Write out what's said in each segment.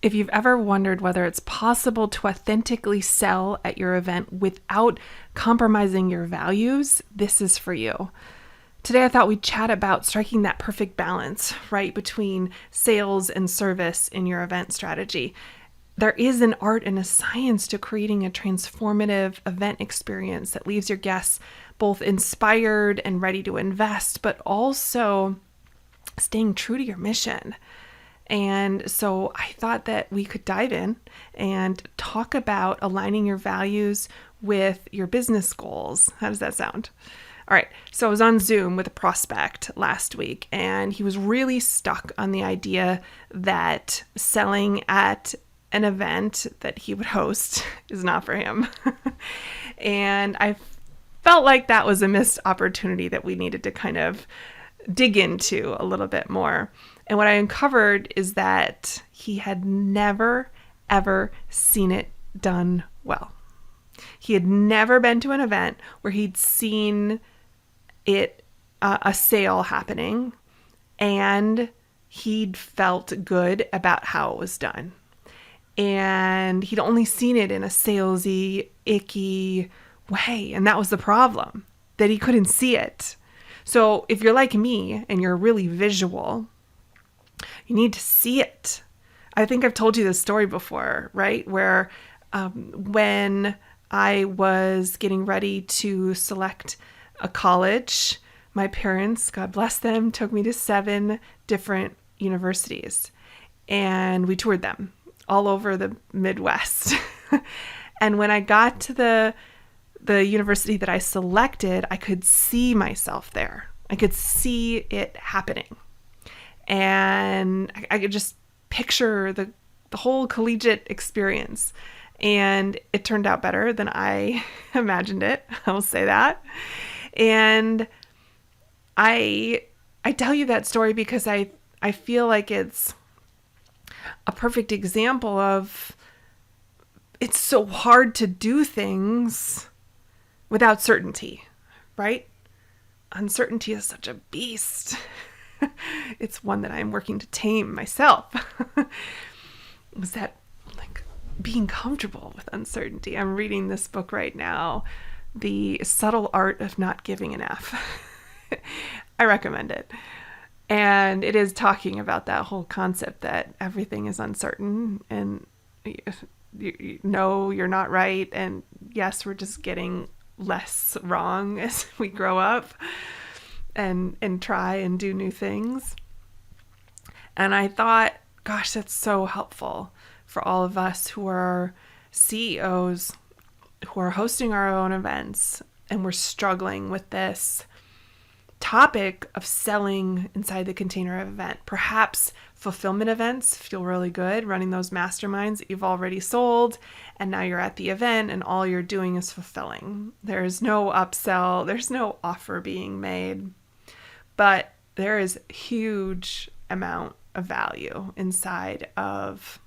If you've ever wondered whether it's possible to authentically sell at your event without compromising your values, this is for you. Today, I thought we'd chat about striking that perfect balance, right, between sales and service in your event strategy. There is an art and a science to creating a transformative event experience that leaves your guests both inspired and ready to invest, but also staying true to your mission. And so I thought that we could dive in and talk about aligning your values with your business goals. How does that sound? All right. So I was on Zoom with a prospect last week, and he was really stuck on the idea that selling at an event that he would host is not for him. And I felt like that was a missed opportunity that we needed to kind of dig into a little bit more. And what I uncovered is that he had never, ever seen it done well. He had never been to an event where he'd seen it, a sale happening, and he'd felt good about how it was done. And he'd only seen it in a salesy, icky way. And that was the problem, that he couldn't see it. So if you're like me and you're really visual, you need to see it. I think I've told you this story before, right? Where when I was getting ready to select a college, my parents, God bless them, took me to 7 different universities. And we toured them all over the Midwest. And when I got to the university that I selected, I could see myself there. I could see it happening. And I could just picture the whole collegiate experience. And it turned out better than I imagined it. I will say that. And I tell you that story because I feel like it's a perfect example of it's so hard to do things without certainty, right? Uncertainty is such a beast. It's one that I'm working to tame myself. Is that like being comfortable with uncertainty? I'm reading this book right now, The Subtle Art of Not Giving an F. I recommend it. And it is talking about that whole concept that everything is uncertain and no, you're not right. And yes, we're just getting less wrong as we grow up and try and do new things. And I thought, gosh, that's so helpful for all of us who are CEOs, who are hosting our own events, and we're struggling with this topic of selling inside the container of event. Perhaps fulfillment events feel really good, running those masterminds that you've already sold, and now you're at the event and all you're doing is fulfilling. There's no upsell, there's no offer being made, but there is a huge amount of value inside of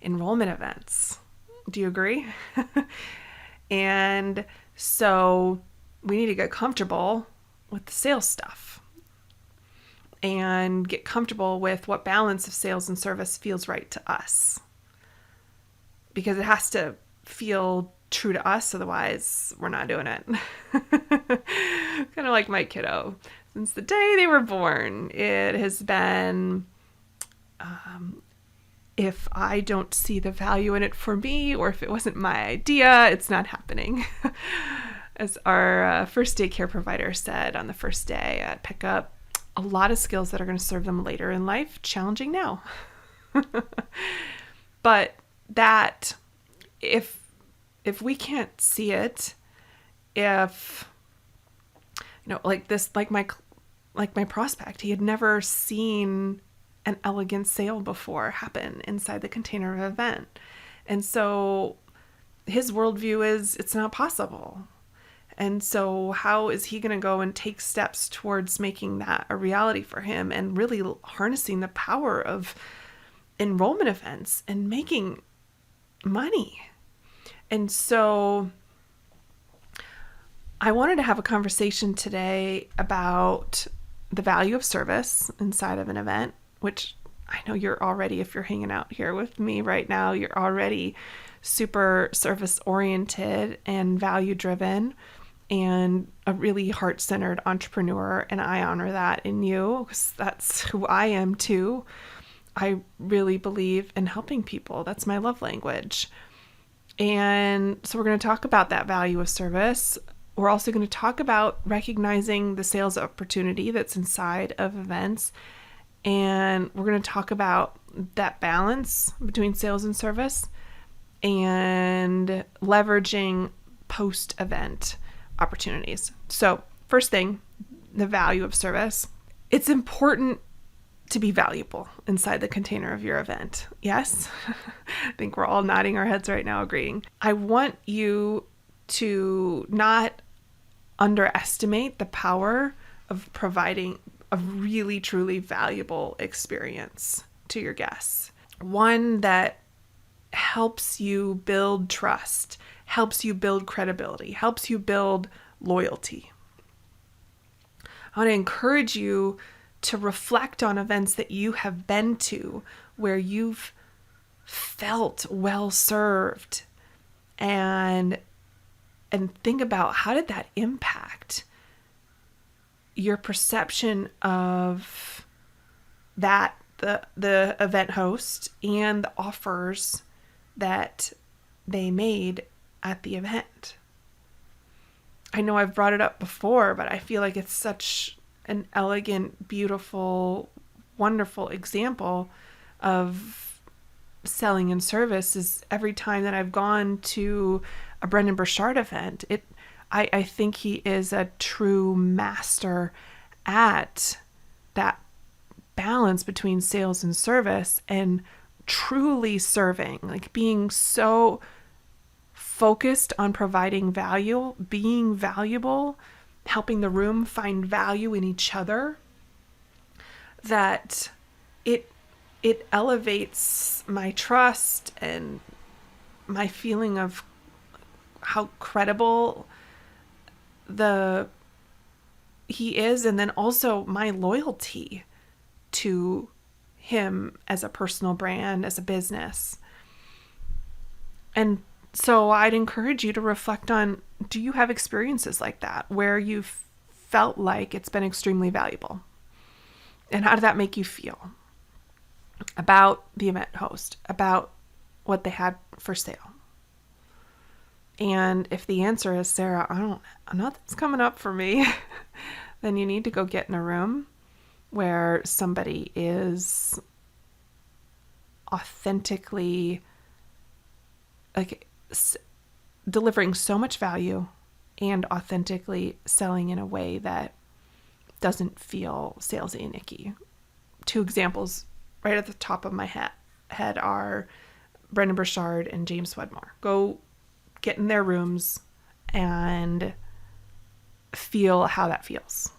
enrollment events. Do you agree? And so we need to get comfortable with the sales stuff and get comfortable with what balance of sales and service feels right to us, because it has to feel true to us. Otherwise we're not doing it. Kind of like my kiddo. Since the day they were born, it has been, if I don't see the value in it for me, or if it wasn't my idea, it's not happening. As our first day care provider said on the first day at pickup, a lot of skills that are going to serve them later in life, challenging now. But that, if we can't see it, if, like my prospect, he had never seen an elegant sale before happen inside the container of event. And so his worldview is it's not possible. And so how is he going to go and take steps towards making that a reality for him and really harnessing the power of enrollment events and making money? And so I wanted to have a conversation today about the value of service inside of an event, which I know you're already, if you're hanging out here with me right now, you're already super service oriented and value driven and a really heart-centered entrepreneur. And I honor that in you because that's who I am too. I really believe in helping people. That's my love language. And so we're going to talk about that value of service. We're also going to talk about recognizing the sales opportunity that's inside of events. And we're going to talk about that balance between sales and service and leveraging post-event opportunities. So first thing, the value of service. It's important to be valuable inside the container of your event. Yes? I think we're all nodding our heads right now, agreeing. I want you to not underestimate the power of providing a really, truly valuable experience to your guests. One that helps you build trust, helps you build credibility, helps you build loyalty. I want to encourage you to reflect on events that you have been to where you've felt well served and think about how did that impact your perception of that the event host and the offers that they made at the event. I know I've brought it up before, but I feel like it's such an elegant, beautiful, wonderful example of selling and service is every time that I've gone to a Brendan Burchard event, I think he is a true master at that balance between sales and service and truly serving, like being so focused on providing value, being valuable, helping the room find value in each other, that it elevates my trust and my feeling of how credible he is, and then also my loyalty to him as a personal brand, as a business. And so I'd encourage you to reflect on, do you have experiences like that where you've felt like it's been extremely valuable? And how did that make you feel about the event host, about what they had for sale? And if the answer is, Sarah, nothing's coming up for me, then you need to go get in a room where somebody is authentically delivering so much value and authentically selling in a way that doesn't feel salesy and icky. Two examples right at the top of my head are Brendan Burchard and James Wedmore. Go get in their rooms and feel how that feels.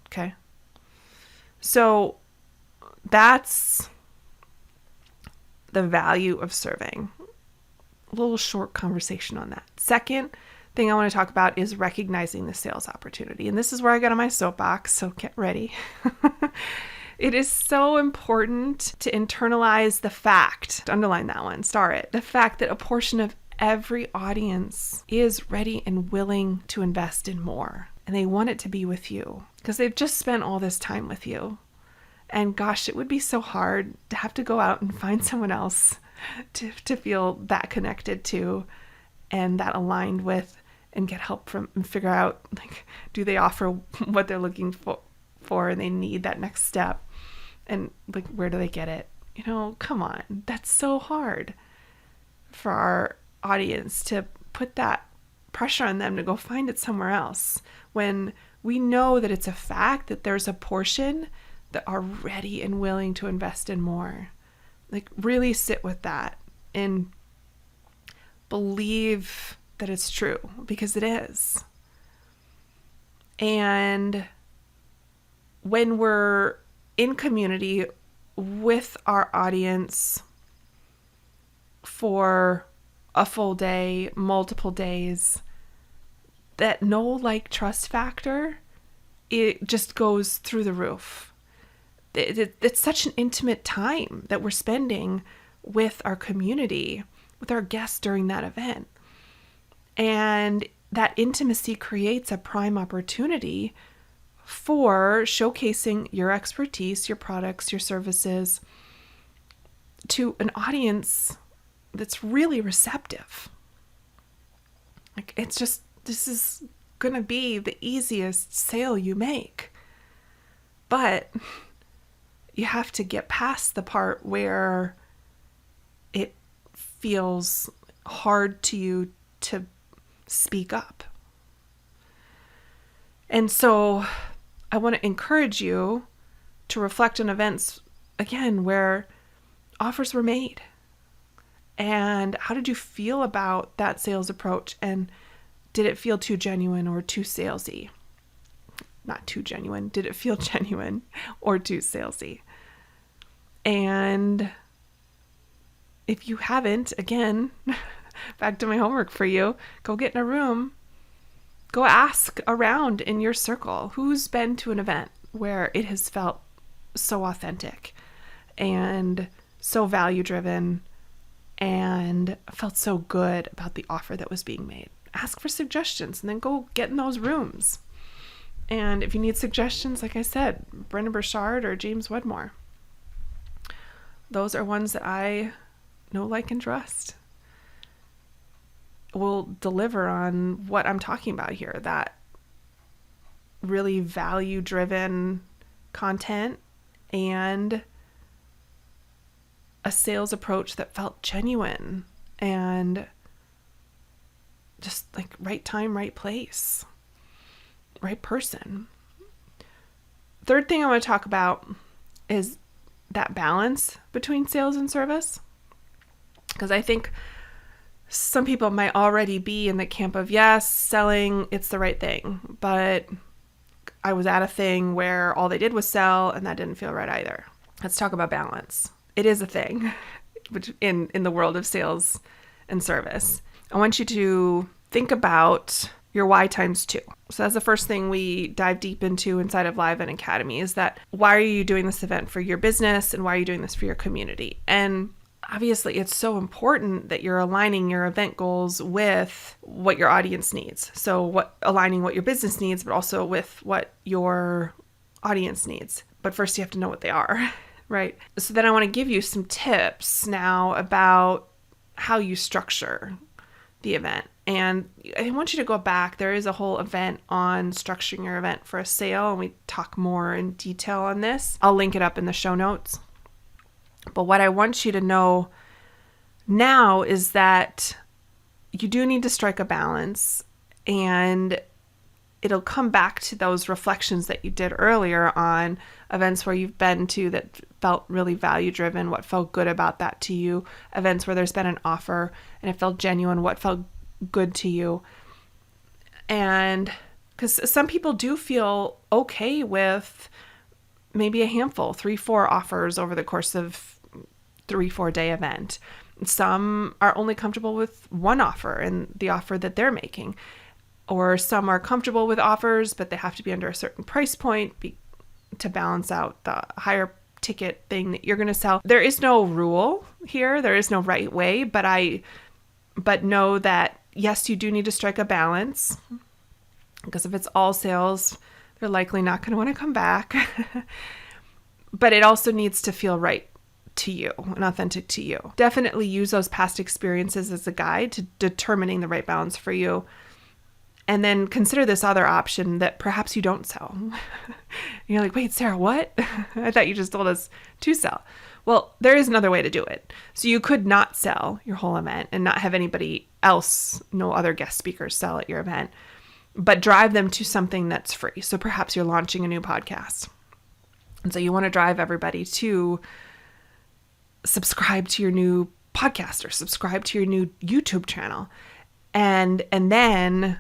Okay? So that's the value of serving. A little short conversation on that. Second thing I want to talk about is recognizing the sales opportunity. And this is where I got on my soapbox, so get ready. It is so important to internalize the fact, underline that one, star it, the fact that a portion of every audience is ready and willing to invest in more. And they want it to be with you because they've just spent all this time with you. And gosh, it would be so hard to have to go out and find someone else to feel that connected to and that aligned with and get help from and figure out, like, do they offer what they're looking for and they need that next step, and like, where do they get it? Come on, that's so hard for our audience to put that pressure on them to go find it somewhere else when we know that it's a fact that there's a portion that are ready and willing to invest in more. Like, really sit with that and believe that it's true, because it is. And when we're in community with our audience for a full day, multiple days, that trust factor, it just goes through the roof. It's such an intimate time that we're spending with our community, with our guests during that event. And that intimacy creates a prime opportunity for showcasing your expertise, your products, your services to an audience that's really receptive. Like, this is going to be the easiest sale you make. But you have to get past the part where it feels hard to you to speak up. And so I want to encourage you to reflect on events, again, where offers were made. And how did you feel about that sales approach? And did it feel too genuine or too salesy? Not too genuine. Did it feel genuine or too salesy? And if you haven't, again, back to my homework for you, go get in a room. Go ask around in your circle who's been to an event where it has felt so authentic and so value driven and felt so good about the offer that was being made. Ask for suggestions and then go get in those rooms. And if you need suggestions, like I said, Brendan Burchard or James Wedmore. Those are ones that I know, like, and trust will deliver on what I'm talking about here. That really value-driven content and a sales approach that felt genuine and just like right time, right place, right person. Third thing I want to talk about is that balance between sales and service. Because I think some people might already be in the camp of, yes, selling, it's the right thing. But I was at a thing where all they did was sell, and that didn't feel right either. Let's talk about balance. It is a thing which in the world of sales and service. I want you to think about your why times 2. So that's the first thing we dive deep into inside of Live Event Academy, is that why are you doing this event for your business and why are you doing this for your community? And obviously, it's so important that you're aligning your event goals with what your audience needs. So aligning what your business needs, but also with what your audience needs. But first you have to know what they are, right? So then I want to give you some tips now about how you structure the event. And I want you to go back. There is a whole event on structuring your event for a sale, and we talk more in detail on this. I'll link it up in the show notes. But what I want you to know now is that you do need to strike a balance, and it'll come back to those reflections that you did earlier on events where you've been to that felt really value driven, what felt good about that to you, events where there's been an offer and it felt genuine, what felt good to you. And because some people do feel okay with maybe a handful, 3-4 offers over the course of 3-4 day event. Some are only comfortable with one offer and the offer that they're making, or some are comfortable with offers, but they have to be under a certain price point to balance out the higher ticket thing that you're going to sell. There is no rule here. There is no right way, but know that yes, you do need to strike a balance, because if it's all sales, they're likely not going to want to come back. But it also needs to feel right to you and authentic to you. Definitely use those past experiences as a guide to determining the right balance for you. And then consider this other option that perhaps you don't sell. You're like, wait, Sarah, what? I thought you just told us to sell. Well, there is another way to do it. So you could not sell your whole event and not have anybody else, no other guest speakers, sell at your event, but drive them to something that's free. So perhaps you're launching a new podcast. And so you want to drive everybody to subscribe to your new podcast or subscribe to your new YouTube channel. And then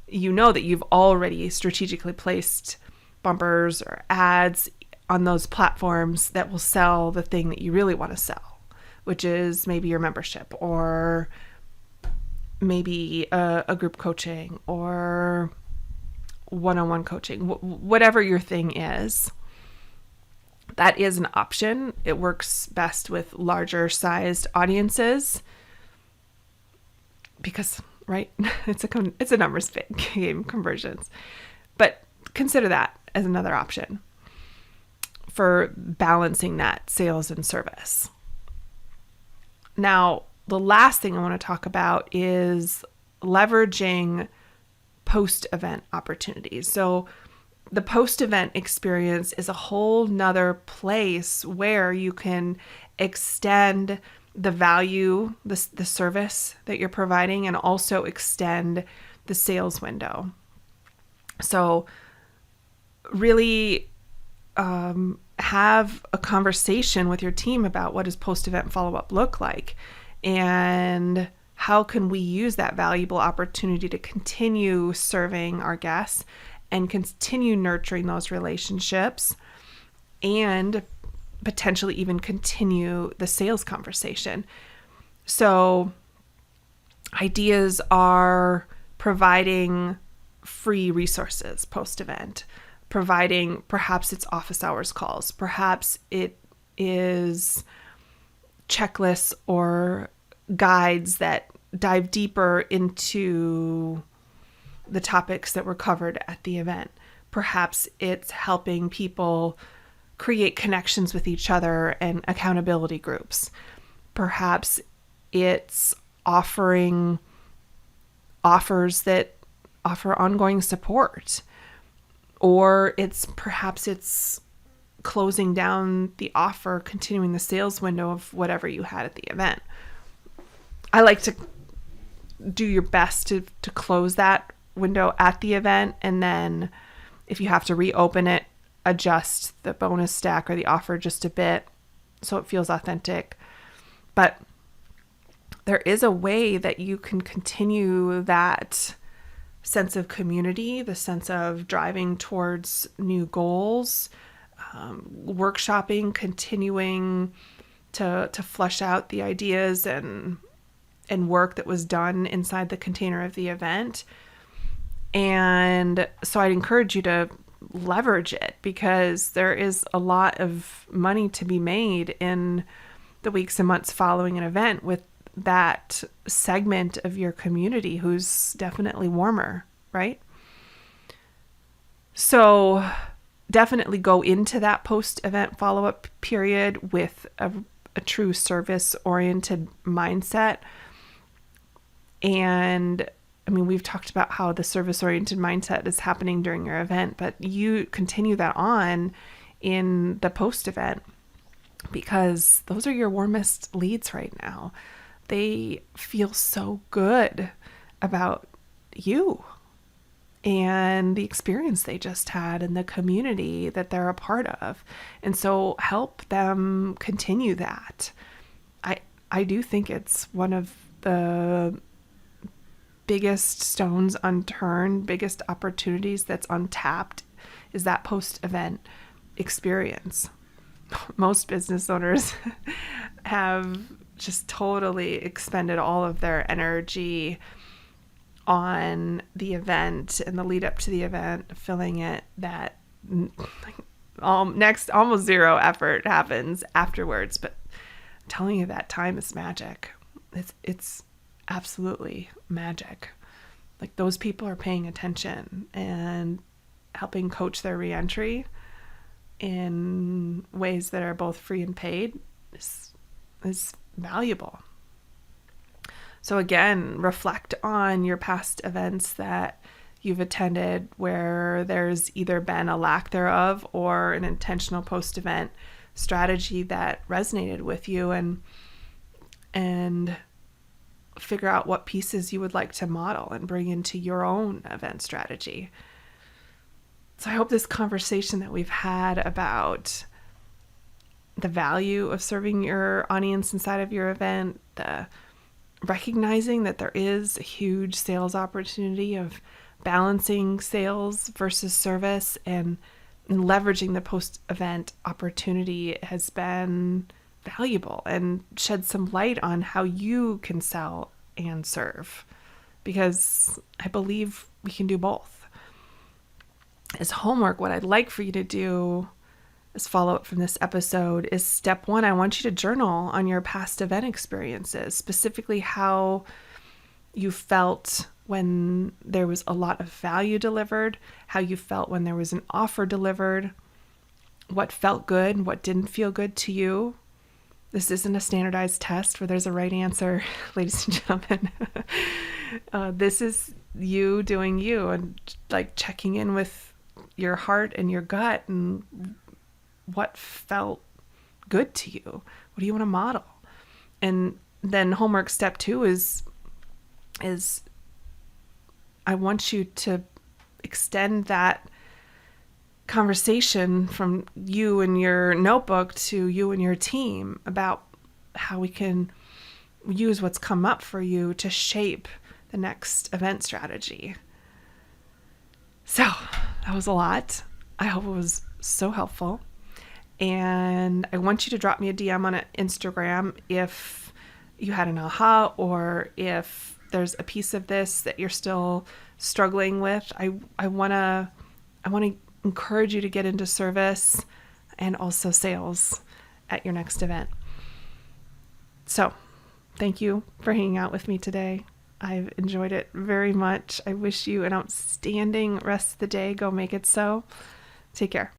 you know that you've already strategically placed bumpers or ads on those platforms that will sell the thing that you really want to sell, which is maybe your membership or maybe a group coaching or one-on-one coaching, whatever your thing is. That is an option. It works best with larger sized audiences because, right, it's a numbers game, conversions. But consider that as another option for balancing that sales and service. Now, the last thing I want to talk about is leveraging post-event opportunities. So the post-event experience is a whole nother place where you can extend the value, the service that you're providing, and also extend the sales window. So really have a conversation with your team about what does post-event follow-up look like, and how can we use that valuable opportunity to continue serving our guests and continue nurturing those relationships and potentially even continue the sales conversation. So ideas are providing free resources post-event, providing perhaps it's office hours calls, perhaps it is checklists or guides that dive deeper into the topics that were covered at the event. Perhaps it's helping people create connections with each other and accountability groups. Perhaps it's offering offers that offer ongoing support, or perhaps it's closing down the offer, continuing the sales window of whatever you had at the event. I like to do your best to close that window at the event, and then if you have to reopen it, adjust the bonus stack or the offer just a bit so it feels authentic. But there is a way that you can continue that sense of community, the sense of driving towards new goals, workshopping, continuing to flesh out the ideas and work that was done inside the container of the event. And so I'd encourage you to leverage it, because there is a lot of money to be made in the weeks and months following an event with that segment of your community who's definitely warmer, right? So definitely go into that post-event follow-up period with a true service-oriented mindset. And I mean, we've talked about how the service-oriented mindset is happening during your event, but you continue that on in the post-event, because those are your warmest leads right now. They feel so good about you and the experience they just had and the community that they're a part of. And so help them continue that. I do think it's one of the biggest stones unturned, biggest opportunities that's untapped, is that post-event experience. Most business owners have just totally expended all of their energy on the event and the lead up to the event, filling it, that next almost zero effort happens afterwards. But I'm telling you, that time is magic. It's absolutely magic. Like, those people are paying attention and helping coach their reentry in ways that are both free and paid is valuable. So again, reflect on your past events that you've attended where there's either been a lack thereof or an intentional post-event strategy that resonated with you, and figure out what pieces you would like to model and bring into your own event strategy. So I hope this conversation that we've had about the value of serving your audience inside of your event, the recognizing that there is a huge sales opportunity of balancing sales versus service, and leveraging the post-event opportunity has been valuable and shed some light on how you can sell and serve, because I believe we can do both. As homework, what I'd like for you to do as follow-up from this episode is step 1. I want you to journal on your past event experiences, specifically how you felt when there was a lot of value delivered, how you felt when there was an offer delivered, what felt good, what didn't feel good to you. This isn't a standardized test where there's a right answer, ladies and gentlemen. This is you doing you and like checking in with your heart and your gut and what felt good to you. What do you want to model? And then homework step 2 is I want you to extend that conversation from you and your notebook to you and your team about how we can use what's come up for you to shape the next event strategy. So that was a lot. I hope it was so helpful. And I want you to drop me a DM on Instagram if you had an aha or if there's a piece of this that you're still struggling with. I want to encourage you to get into service and also sales at your next event. So, thank you for hanging out with me today. I've enjoyed it very much. I wish you an outstanding rest of the day. Go make it so. Take care.